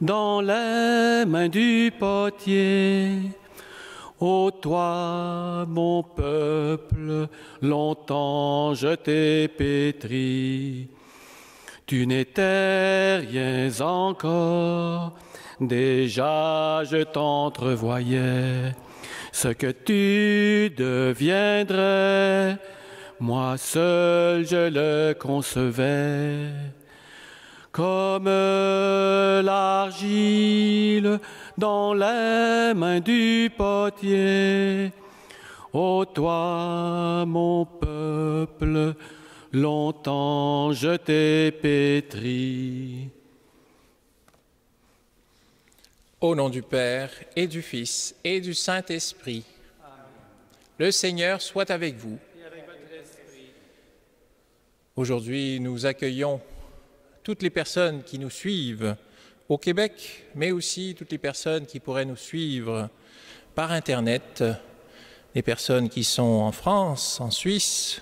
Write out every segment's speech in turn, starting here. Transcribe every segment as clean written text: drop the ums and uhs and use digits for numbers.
dans les mains du potier. Ô toi, mon peuple, longtemps je t'ai pétri. Tu n'étais rien encore, déjà je t'entrevoyais. Ce que tu deviendrais, moi seul je le concevais. Comme l'argile dans les mains du potier. Ô toi, mon peuple, longtemps je t'ai pétri. Au nom du Père, et du Fils, et du Saint-Esprit, le Seigneur soit avec vous. Et avec votre esprit. Aujourd'hui, nous accueillons toutes les personnes qui nous suivent au Québec, mais aussi toutes les personnes qui pourraient nous suivre par Internet, les personnes qui sont en France, en Suisse,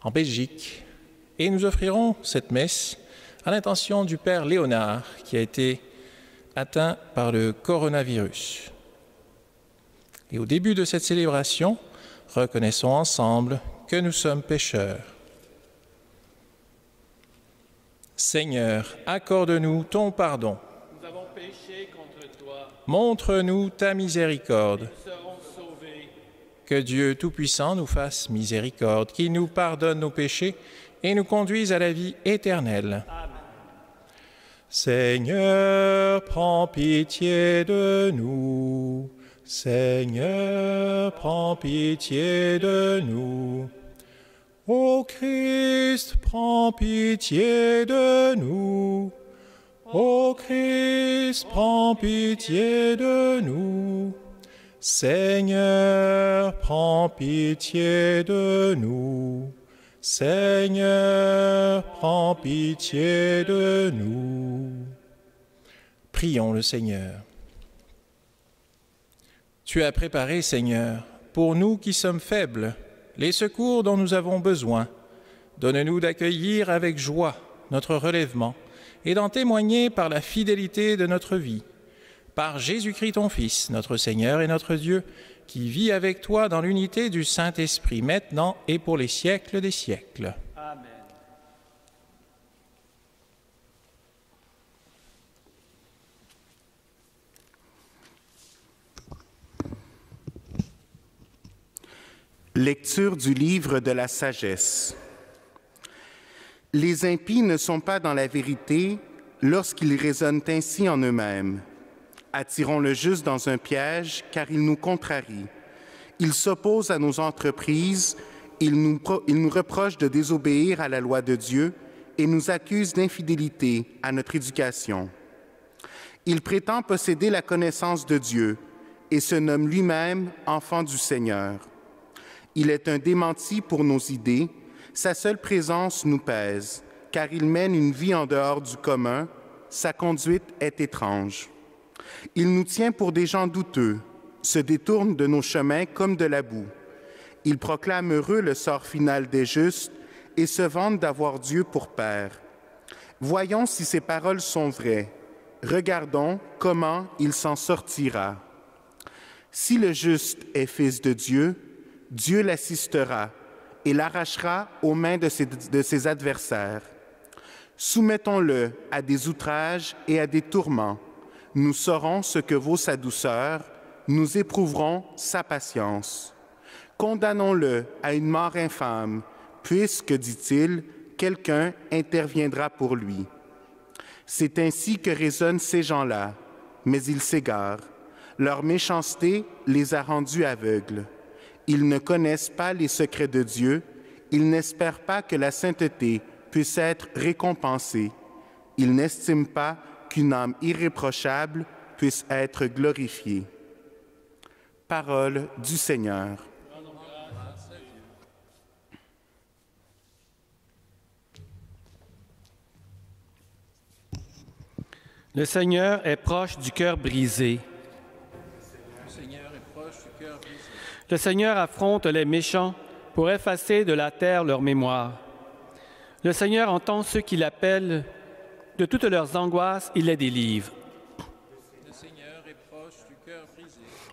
en Belgique. Et nous offrirons cette messe à l'intention du Père Léonard, qui a été atteint par le coronavirus. Et au début de cette célébration, reconnaissons ensemble que nous sommes pécheurs. Seigneur, accorde-nous ton pardon. Nous avons péché contre toi. Montre-nous ta miséricorde. Nous serons sauvés. Que Dieu Tout-Puissant nous fasse miséricorde, qu'il nous pardonne nos péchés et nous conduise à la vie éternelle. Amen. Seigneur, prends pitié de nous. Seigneur, prends pitié de nous. Ô Christ, prends pitié de nous. Ô Christ, prends pitié de nous. Seigneur, prends pitié de nous. Seigneur, prends pitié de nous. Prions le Seigneur. Tu as préparé, Seigneur, pour nous qui sommes faibles, les secours dont nous avons besoin. Donne-nous d'accueillir avec joie notre relèvement et d'en témoigner par la fidélité de notre vie. Par Jésus-Christ ton Fils, notre Seigneur et notre Dieu, qui vit avec toi dans l'unité du Saint-Esprit, maintenant et pour les siècles des siècles. Amen. Lecture du livre de la sagesse. Les impies ne sont pas dans la vérité lorsqu'ils raisonnent ainsi en eux-mêmes. Attirons le juste dans un piège, car il nous contrarie. Il s'oppose à nos entreprises, il nous reproche de désobéir à la loi de Dieu et nous accuse d'infidélité à notre éducation. Il prétend posséder la connaissance de Dieu et se nomme lui-même enfant du Seigneur. Il est un démenti pour nos idées, sa seule présence nous pèse, car il mène une vie en dehors du commun, sa conduite est étrange. Il nous tient pour des gens douteux, se détourne de nos chemins comme de la boue. Il proclame heureux le sort final des justes et se vante d'avoir Dieu pour Père. Voyons si ces paroles sont vraies. Regardons comment il s'en sortira. Si le juste est fils de Dieu, Dieu l'assistera et l'arrachera aux mains de ses adversaires. Soumettons-le à des outrages et à des tourments. Nous saurons ce que vaut sa douceur, nous éprouverons sa patience. Condamnons-le à une mort infâme, puisque, dit-il, quelqu'un interviendra pour lui. C'est ainsi que raisonnent ces gens-là, mais ils s'égarent. Leur méchanceté les a rendus aveugles. Ils ne connaissent pas les secrets de Dieu, ils n'espèrent pas que la sainteté puisse être récompensée. Ils n'estiment pas qu'une âme irréprochable puisse être glorifiée. Parole du Seigneur. Le Seigneur est proche du cœur brisé. Le Seigneur affronte les méchants pour effacer de la terre leur mémoire. Le Seigneur entend ceux qui l'appellent, de toutes leurs angoisses, il les délivre.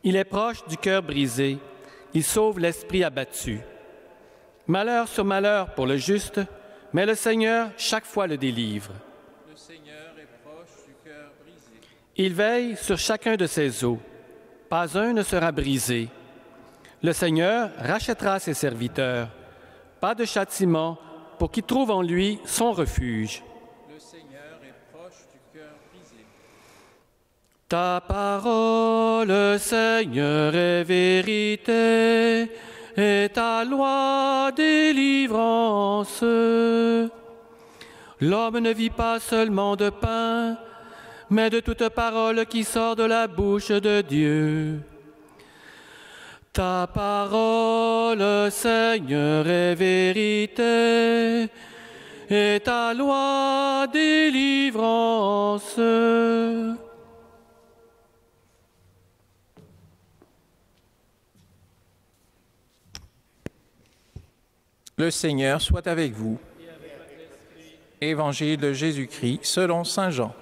Il est proche du cœur brisé, il sauve l'esprit abattu. Malheur sur malheur pour le juste, mais le Seigneur chaque fois le délivre. Le Seigneur est proche du cœur brisé. Il veille sur chacun de ses os, pas un ne sera brisé. Le Seigneur rachètera ses serviteurs, pas de châtiment pour qu'ils trouvent en lui son refuge. Le Seigneur est proche du cœur brisé. Ta parole, Seigneur, est vérité, et ta loi délivrance. L'homme ne vit pas seulement de pain, mais de toute parole qui sort de la bouche de Dieu. Ta parole, Seigneur, est vérité, et ta loi délivrance. Le Seigneur soit avec vous. Évangile de Jésus-Christ selon saint Jean.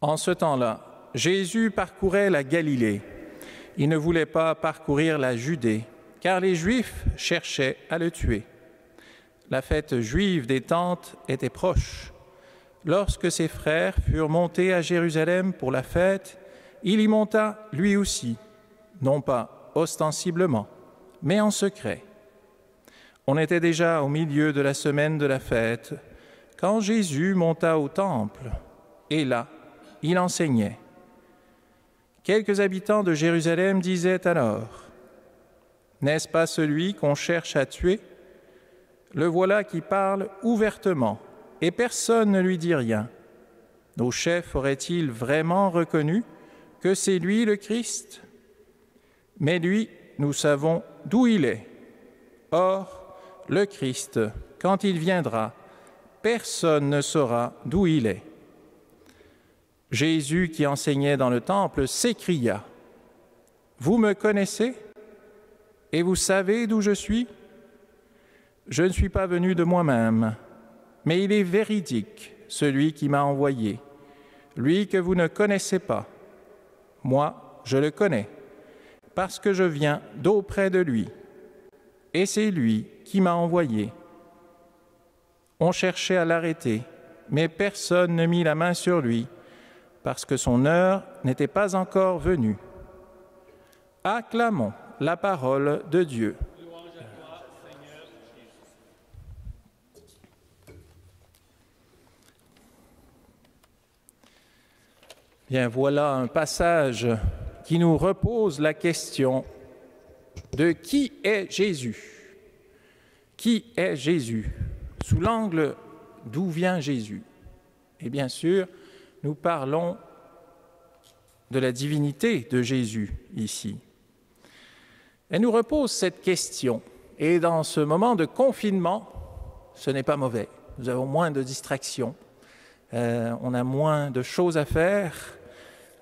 En ce temps-là, Jésus parcourait la Galilée. Il ne voulait pas parcourir la Judée, car les Juifs cherchaient à le tuer. La fête juive des Tentes était proche. Lorsque ses frères furent montés à Jérusalem pour la fête, il y monta lui aussi, non pas ostensiblement, mais en secret. On était déjà au milieu de la semaine de la fête, quand Jésus monta au temple, et là, il enseignait. Quelques habitants de Jérusalem disaient alors, « N'est-ce pas celui qu'on cherche à tuer? Le voilà qui parle ouvertement, et personne ne lui dit rien. Nos chefs auraient-ils vraiment reconnu que c'est lui le Christ? Mais lui, nous savons d'où il est. Or, le Christ, quand il viendra, personne ne saura d'où il est. » Jésus, qui enseignait dans le temple, s'écria, « Vous me connaissez et vous savez d'où je suis? Je ne suis pas venu de moi-même, mais il est véridique, celui qui m'a envoyé, lui que vous ne connaissez pas. Moi, je le connais, parce que je viens d'auprès de lui, et c'est lui qui m'a envoyé. » On cherchait à l'arrêter, mais personne ne mit la main sur lui, parce que son heure n'était pas encore venue. Acclamons la parole de Dieu. Louange à toi, Seigneur Jésus. Bien, voilà un passage qui nous repose la question de qui est Jésus? Qui est Jésus? Sous l'angle d'où vient Jésus? Et bien sûr, nous parlons de la divinité de Jésus ici. Elle nous repose cette question. Et dans ce moment de confinement, ce n'est pas mauvais. Nous avons moins de distractions, on a moins de choses à faire,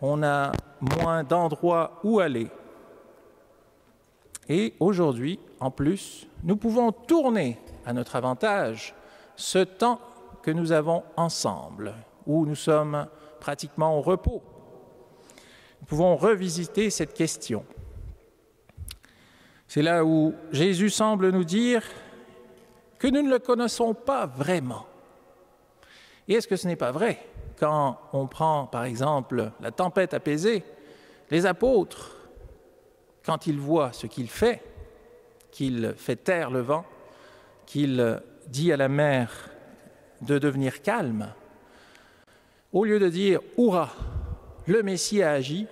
on a moins d'endroits où aller. Et aujourd'hui, en plus, nous pouvons tourner à notre avantage ce temps que nous avons ensemble, où nous sommes pratiquement au repos. Nous pouvons revisiter cette question. C'est là où Jésus semble nous dire que nous ne le connaissons pas vraiment. Et est-ce que ce n'est pas vrai? Quand on prend, par exemple, la tempête apaisée, les apôtres, quand ils voient ce qu'il fait taire le vent, qu'il dit à la mer de devenir calme, au lieu de dire « Hourra, le Messie a agi »,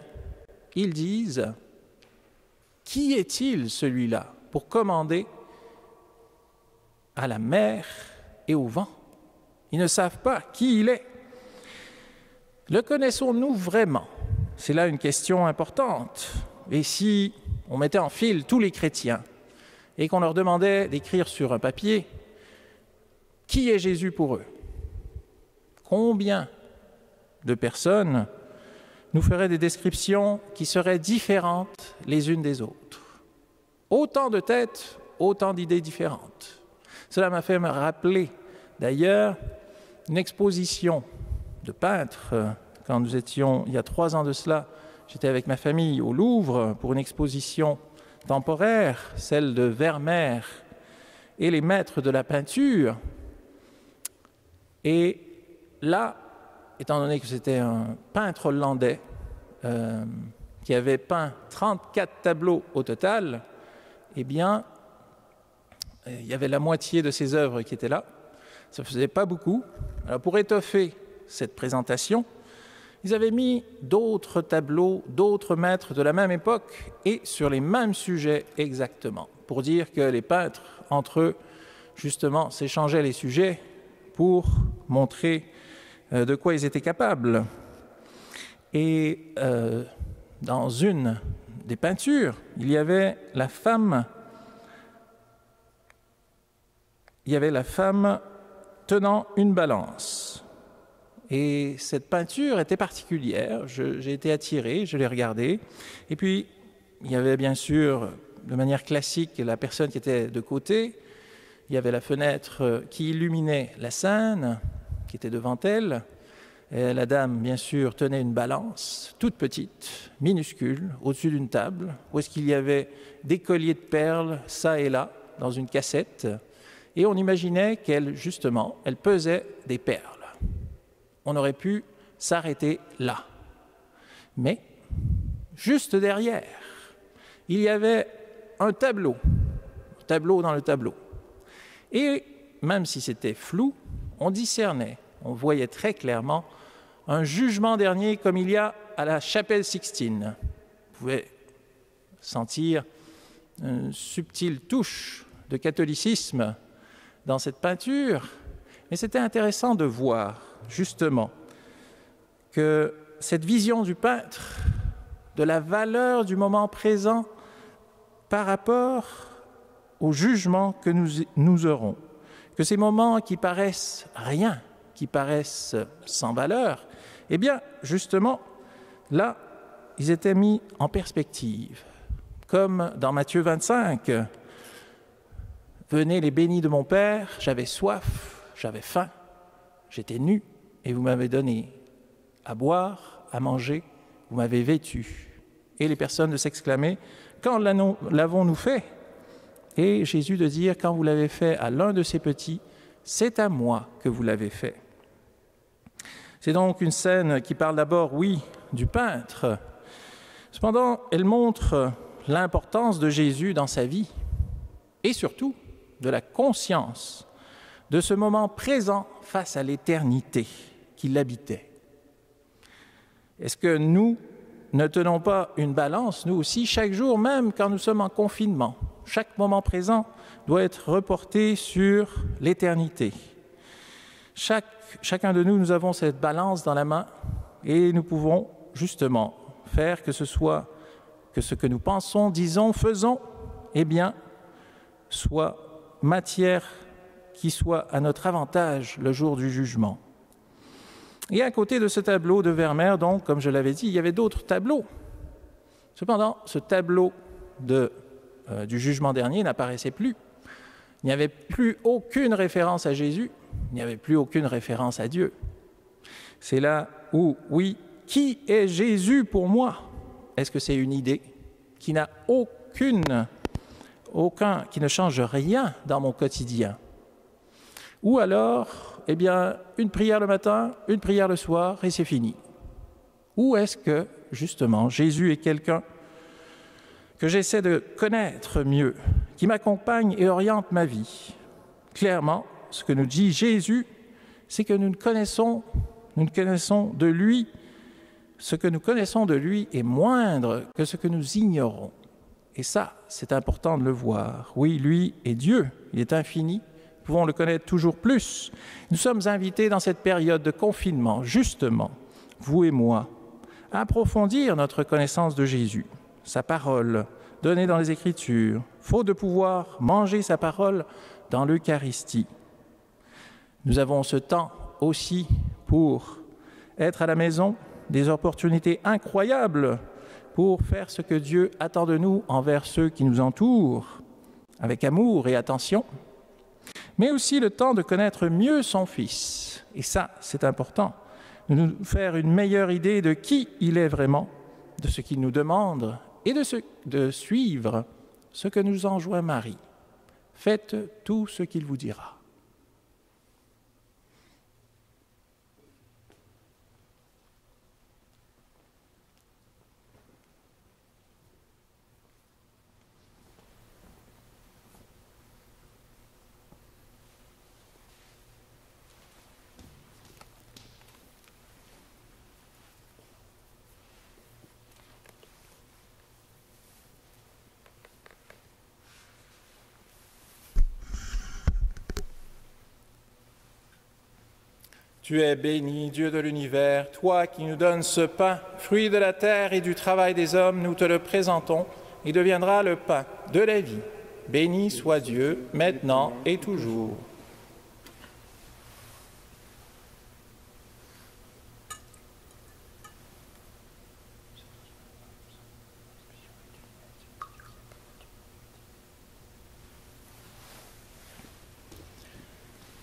ils disent « Qui est-il celui-là pour commander à la mer et au vent ?» Ils ne savent pas qui il est. Le connaissons-nous vraiment? C'est là une question importante. Et si on mettait en file tous les chrétiens et qu'on leur demandait d'écrire sur un papier qui est Jésus pour eux, combien de personnes nous feraient des descriptions qui seraient différentes les unes des autres? Autant de têtes, autant d'idées différentes. Cela m'a fait me rappeler d'ailleurs une exposition de peintres quand nous étions, il y a 3 ans de cela, j'étais avec ma famille au Louvre pour une exposition temporaire, celle de Vermeer et les maîtres de la peinture. Et là, étant donné que c'était un peintre hollandais qui avait peint 34 tableaux au total, eh bien, il y avait la moitié de ses œuvres qui étaient là. Ça ne faisait pas beaucoup. Alors, pour étoffer cette présentation, ils avaient mis d'autres tableaux, d'autres maîtres de la même époque et sur les mêmes sujets exactement, pour dire que les peintres, entre eux, justement, s'échangeaient les sujets pour montrer de quoi ils étaient capables. Et dans une des peintures, il y avait la femme tenant une balance. Et cette peinture était particulière. J'ai été attiré, je l'ai regardée. Et puis, il y avait bien sûr, de manière classique, la personne qui était de côté. Il y avait la fenêtre qui illuminait la scène, qui était devant elle. Et la dame, bien sûr, tenait une balance, toute petite, minuscule, au-dessus d'une table, où est-ce qu'il y avait des colliers de perles, ça et là, dans une cassette. Et on imaginait qu'elle, justement, elle pesait des perles. On aurait pu s'arrêter là. Mais, juste derrière, il y avait un tableau dans le tableau. Et même si c'était flou, on discernait, on voyait très clairement un jugement dernier comme il y a à la chapelle Sixtine. Vous pouvez sentir une subtile touche de catholicisme dans cette peinture, mais c'était intéressant de voir justement que cette vision du peintre, de la valeur du moment présent par rapport au jugement que nous aurons, que ces moments qui paraissent rien, qui paraissent sans valeur, eh bien justement là, ils étaient mis en perspective, comme dans Matthieu 25. Venez les bénis de mon Père, j'avais soif, j'avais faim, j'étais nu, et vous m'avez donné à boire, à manger, vous m'avez vêtu. Et les personnes de s'exclamer, quand l'avons-nous fait? Et Jésus de dire, quand vous l'avez fait à l'un de ces petits, c'est à moi que vous l'avez fait. C'est donc une scène qui parle d'abord, oui, du peintre. Cependant, elle montre l'importance de Jésus dans sa vie et surtout de la conscience de ce moment présent face à l'éternité qui l'habitait. Est-ce que nous ne tenons pas une balance, nous aussi, chaque jour, même quand nous sommes en confinement? Chaque moment présent doit être reporté sur l'éternité. Chacun de nous, nous avons cette balance dans la main et nous pouvons justement faire que ce soit que ce que nous pensons, disons, faisons, eh bien, soit matière qui soit à notre avantage le jour du jugement. Et à côté de ce tableau de Vermeer, donc, comme je l'avais dit, il y avait d'autres tableaux. Cependant, ce tableau du jugement dernier n'apparaissait plus. Il n'y avait plus aucune référence à Jésus, il n'y avait plus aucune référence à Dieu. C'est là où, oui, qui est Jésus pour moi? Est-ce que c'est une idée qui n'a qui ne change rien dans mon quotidien? Ou alors, eh bien, une prière le matin, une prière le soir, et c'est fini. Ou est-ce que, justement, Jésus est quelqu'un que j'essaie de connaître mieux, qui m'accompagne et oriente ma vie? Clairement, ce que nous dit Jésus, c'est que nous connaissons de lui, ce que nous connaissons de lui est moindre que ce que nous ignorons. Et ça, c'est important de le voir. Oui, lui est Dieu, il est infini, nous pouvons le connaître toujours plus. Nous sommes invités dans cette période de confinement, justement, vous et moi, à approfondir notre connaissance de Jésus, sa parole, donnée dans les Écritures, faute de pouvoir manger sa parole dans l'Eucharistie. Nous avons ce temps aussi pour être à la maison, des opportunités incroyables pour faire ce que Dieu attend de nous envers ceux qui nous entourent, avec amour et attention, mais aussi le temps de connaître mieux son Fils. Et ça, c'est important, nous faire une meilleure idée de qui il est vraiment, de ce qu'il nous demande et de suivre ce que nous enjoint Marie. Faites tout ce qu'il vous dira. Tu es béni, Dieu de l'univers, toi qui nous donnes ce pain, fruit de la terre et du travail des hommes, nous te le présentons, il deviendra le pain de la vie. Béni soit Dieu, maintenant et toujours.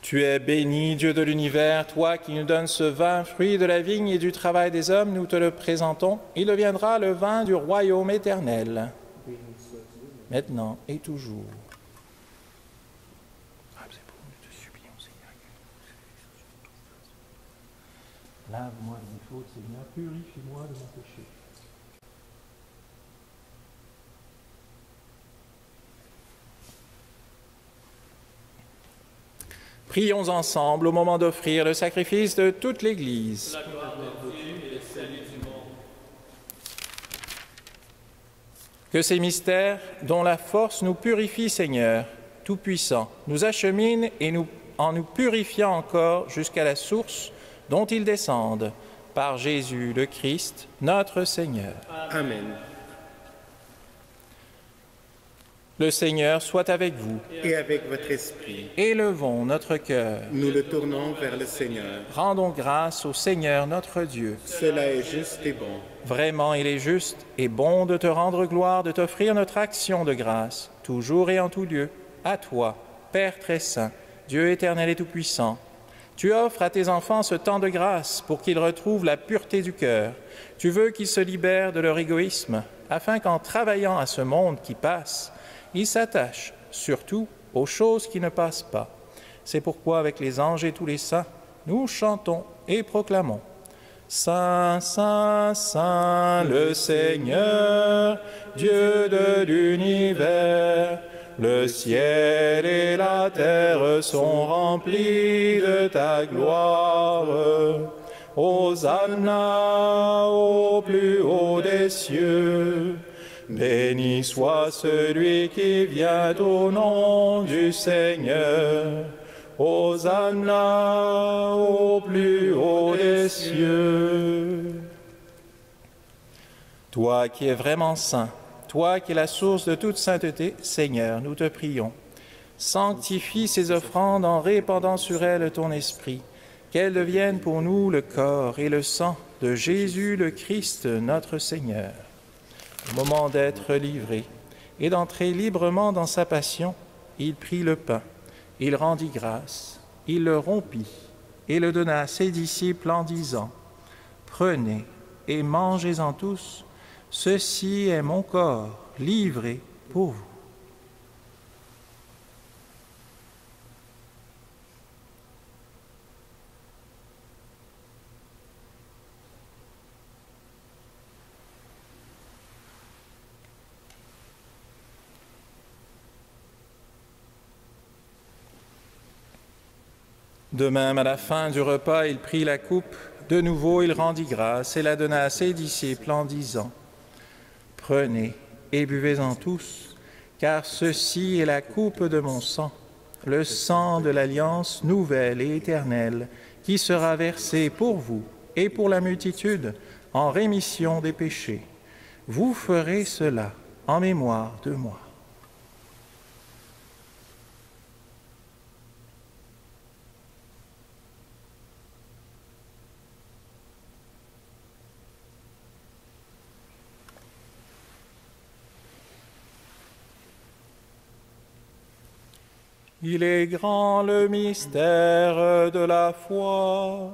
Tu es béni, Dieu de l'univers, toi qui nous donnes ce vin, fruit de la vigne et du travail des hommes, nous te le présentons. Il deviendra le vin du royaume éternel, maintenant et toujours. Lave-moi de mes fautes, Seigneur, purifie-moi de mon péché. Prions ensemble au moment d'offrir le sacrifice de toute l'Église. La gloire de Dieu et le salut du monde. Que ces mystères, dont la force nous purifie, Seigneur, Tout-Puissant, nous achemine et en nous purifiant encore jusqu'à la source dont ils descendent, par Jésus le Christ, notre Seigneur. Amen. Le Seigneur soit avec vous. Et avec votre esprit, Élevons notre cœur. nous le tournons vers le Seigneur. Rendons grâce au Seigneur notre Dieu. Cela est juste et bon. Vraiment, il est juste et bon de te rendre gloire, de t'offrir notre action de grâce, toujours et en tout lieu, à toi, Père très saint, Dieu éternel et tout-puissant. Tu offres à tes enfants ce temps de grâce pour qu'ils retrouvent la pureté du cœur. Tu veux qu'ils se libèrent de leur égoïsme, afin qu'en travaillant à ce monde qui passe, ils s'attachent surtout aux choses qui ne passent pas. C'est pourquoi, avec les anges et tous les saints, nous chantons et proclamons. Saint, Saint, Saint, le Seigneur, Dieu de l'univers, le ciel et la terre sont remplis de ta gloire. Hosanna au plus haut des cieux. Béni soit celui qui vient au nom du Seigneur. Hosanna au plus haut des cieux. Toi qui es vraiment saint, toi qui es la source de toute sainteté, Seigneur, nous te prions. Sanctifie ces offrandes en répandant sur elles ton esprit, qu'elles deviennent pour nous le corps et le sang de Jésus le Christ, notre Seigneur. Au moment d'être livré et d'entrer librement dans sa passion, il prit le pain, il rendit grâce, il le rompit et le donna à ses disciples en disant « Prenez et mangez-en tous, ceci est mon corps livré pour vous. » De même, à la fin du repas, il prit la coupe. De nouveau, il rendit grâce et la donna à ses disciples en disant « Prenez et buvez-en tous, car ceci est la coupe de mon sang, le sang de l'alliance nouvelle et éternelle, qui sera versé pour vous et pour la multitude en rémission des péchés. Vous ferez cela en mémoire de moi. » Il est grand le mystère de la foi.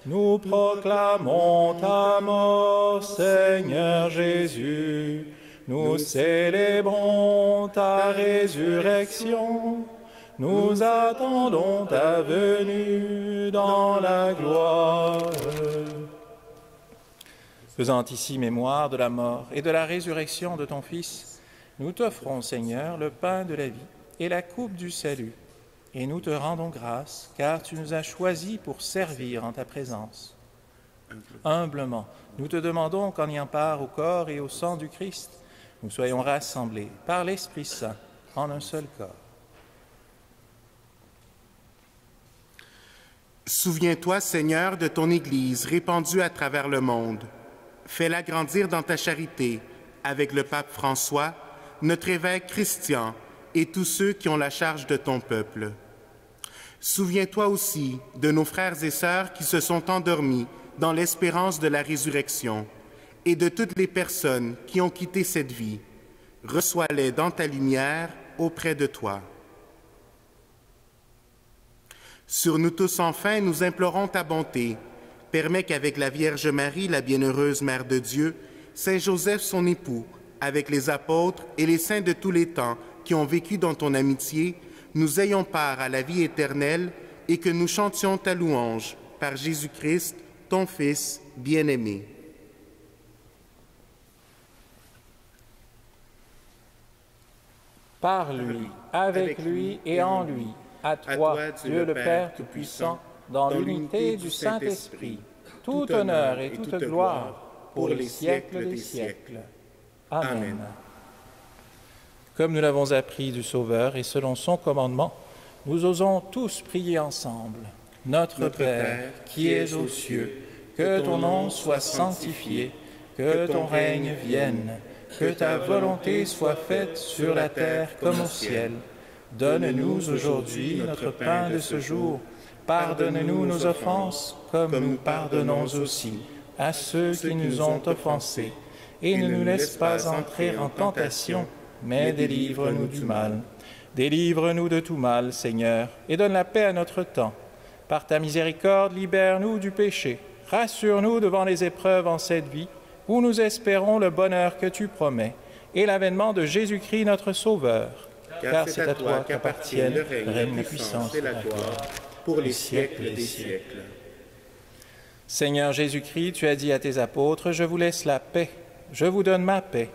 Nous proclamons ta mort, Seigneur Jésus. Nous célébrons ta résurrection. Nous attendons ta venue dans la gloire. Faisant ici mémoire de la mort et de la résurrection de ton Fils, nous t'offrons, Seigneur, le pain de la vie et la coupe du salut. Et nous te rendons grâce, car tu nous as choisis pour servir en ta présence. Humblement, nous te demandons qu'en ayant part au corps et au sang du Christ, nous soyons rassemblés par l'Esprit Saint en un seul corps. Souviens-toi, Seigneur, de ton Église répandue à travers le monde. Fais-la grandir dans ta charité, avec le pape François, notre évêque Christian et tous ceux qui ont la charge de ton peuple. Souviens-toi aussi de nos frères et sœurs qui se sont endormis dans l'espérance de la résurrection et de toutes les personnes qui ont quitté cette vie. Reçois-les dans ta lumière auprès de toi. Sur nous tous enfin, nous implorons ta bonté. Permets qu'avec la Vierge Marie, la bienheureuse Mère de Dieu, Saint Joseph, son époux, avec les apôtres et les saints de tous les temps qui ont vécu dans ton amitié, nous ayons part à la vie éternelle et que nous chantions ta louange par Jésus-Christ, ton Fils bien-aimé. Par lui, avec lui et en lui, à toi, Dieu le Père Tout-Puissant, dans l'unité du Saint-Esprit, tout honneur et toute gloire pour les siècles des siècles. Amen. Comme nous l'avons appris du Sauveur et selon son commandement, nous osons tous prier ensemble. Notre Père, qui es aux cieux, que ton nom soit sanctifié, que ton règne vienne, que ta volonté soit faite sur la terre comme au ciel. Donne-nous aujourd'hui notre pain de ce jour. Pardonne-nous nos offenses, comme nous pardonnons aussi à ceux qui nous ont offensés. Et ne nous laisse pas entrer en tentation, mais délivre-nous du mal. Délivre-nous de tout mal, Seigneur, et donne la paix à notre temps. Par ta miséricorde, libère-nous du péché. Rassure-nous devant les épreuves en cette vie, où nous espérons le bonheur que tu promets, et l'avènement de Jésus-Christ notre Sauveur. Car c'est à toi qu'appartiennent le règne, la puissance et la gloire, pour les siècles des siècles. Seigneur Jésus-Christ, tu as dit à tes apôtres, « Je vous laisse la paix, je vous donne ma paix.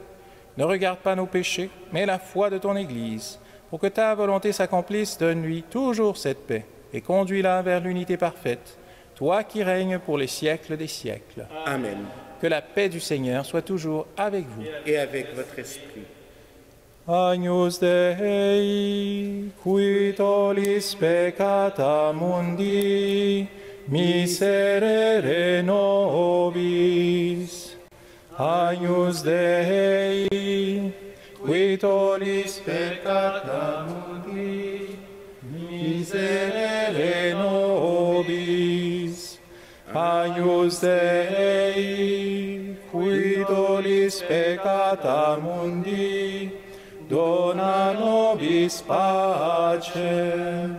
Ne regarde pas nos péchés, mais la foi de ton Église. Pour que ta volonté s'accomplisse, donne-lui toujours cette paix, et conduis-la vers l'unité parfaite, toi qui règnes pour les siècles des siècles. » Amen. Que la paix du Seigneur soit toujours avec vous. Et avec votre esprit. Agnus Dei, qui tollis peccata mundi, miserere nobis. Agnus Dei, qui tollis peccata mundi, miserere nobis. Agnus Dei, qui tollis peccata mundi, dona nobis pacem.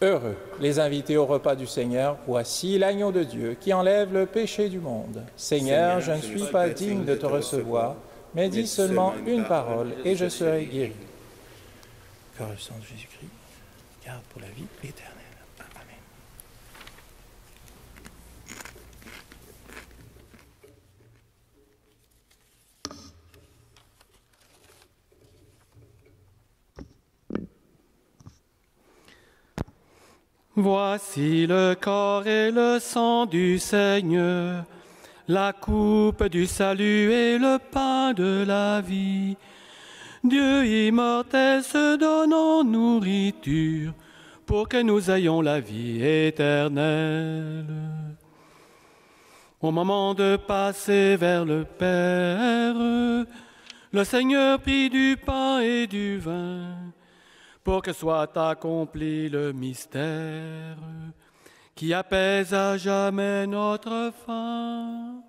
Heureux les invités au repas du Seigneur, voici l'agneau de Dieu qui enlève le péché du monde. Seigneur, je ne suis pas digne de te recevoir, mais dis seulement une parole et je serai guéri. Que le sang de Jésus-Christ garde pour la vie éternelle. Amen. Voici le corps et le sang du Seigneur, la coupe du salut et le pain de la vie. Dieu immortel se donne en nourriture pour que nous ayons la vie éternelle. Au moment de passer vers le Père, le Seigneur prit du pain et du vin pour que soit accompli le mystère qui apaise à jamais notre faim.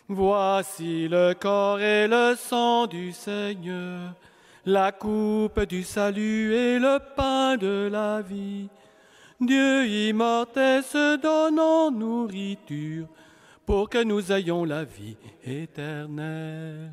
Voici le corps et le sang du Seigneur, la coupe du salut et le pain de la vie. Dieu immortel se donne en nourriture pour que nous ayons la vie éternelle.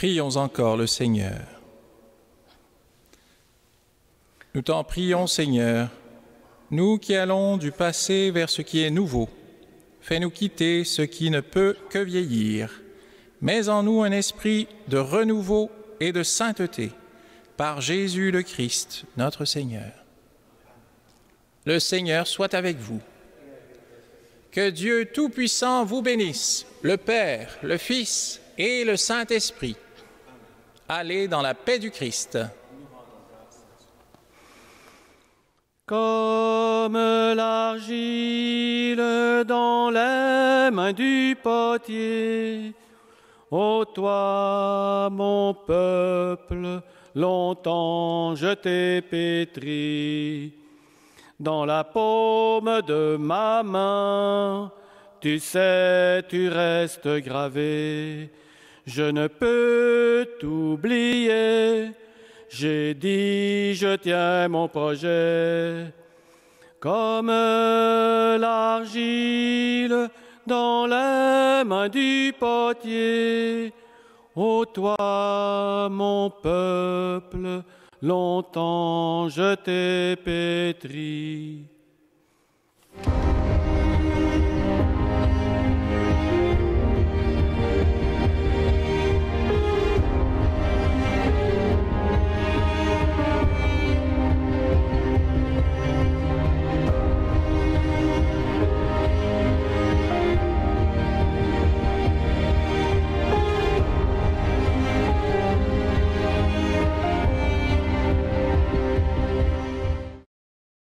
Prions encore le Seigneur. Nous t'en prions, Seigneur, nous qui allons du passé vers ce qui est nouveau. Fais-nous quitter ce qui ne peut que vieillir. Mets en nous un esprit de renouveau et de sainteté, par Jésus le Christ, notre Seigneur. Le Seigneur soit avec vous. Que Dieu Tout-Puissant vous bénisse, le Père, le Fils et le Saint-Esprit. Allez dans la paix du Christ. Comme l'argile dans les mains du potier, ô toi, mon peuple, longtemps je t'ai pétri. Dans la paume de ma main, tu sais, tu restes gravé. Je ne peux t'oublier. J'ai dit, je tiens mon projet. Comme l'argile dans les mains du potier, ô toi, mon peuple, longtemps je t'ai pétri.